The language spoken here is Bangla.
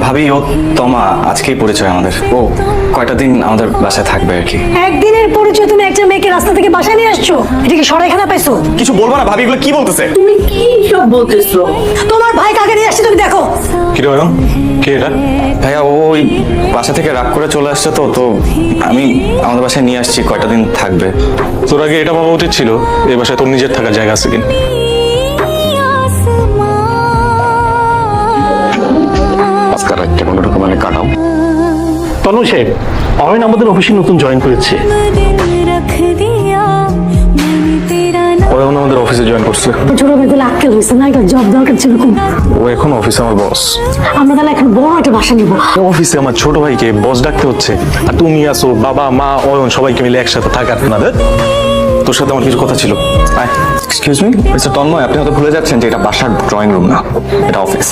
ভাবি ও তমা আজকেই পরিচয় আমাদের। ও কয়টা দিন আমাদের বাসায় থাকবে আর কি। একদিনের পরিচয় তুমি একটা মেয়েকে রাস্তা থেকে বাসায় নিয়ে আসছো? এটা কি সরাইখানা পাইছো? কিছু বলবো না ভাবি, এগুলো কি বলতেছে? তুমি কি সব বলতেছো? তোমার ভাই কাকে নিয়ে আসছে তুমি দেখো। কি রে অয়ন, কে এটা? ভাইয়া ও ওই বাসা থেকে রাগ করে চলে আসছে, তো আমি আমাদের বাসায় নিয়ে আসছি, কয়টা দিন থাকবে। তোর আগে এটা ভাবা উচিত ছিল এই বাসায় তোর নিজের থাকার জায়গা আছে কিনা। আজকাল রাতটা কোনো রকমের কাটাও। তন্ময় সাহেব, অয়ন আমাদের অফিসে নতুন জয়েন করেছে। অয়ন আমাদের অফিসে জয়েন করছে। ছোট মেয়ে তাহলে আক্কেল হয়েছে না, একটা জব দরকার ছিল খুব। ও এখন অফিসে আমার বস। আমরা তাহলে এখন বড় একটা বাসা নিব। অফিসে আমার ছোট ভাইকে বস ডাকতে হচ্ছে, আর তুমি আসো বাবা মা অয়ন সবাইকে মিলে একসাথে থাকার না। তোর সাথে আমার কিছু কথা ছিল। এক্সকিউজ মি মিস্টার তন্ময়, আপনি হয়তো ভুলে যাচ্ছেন যে এটা বাসার ড্রয়িং রুম না, এটা অফিস।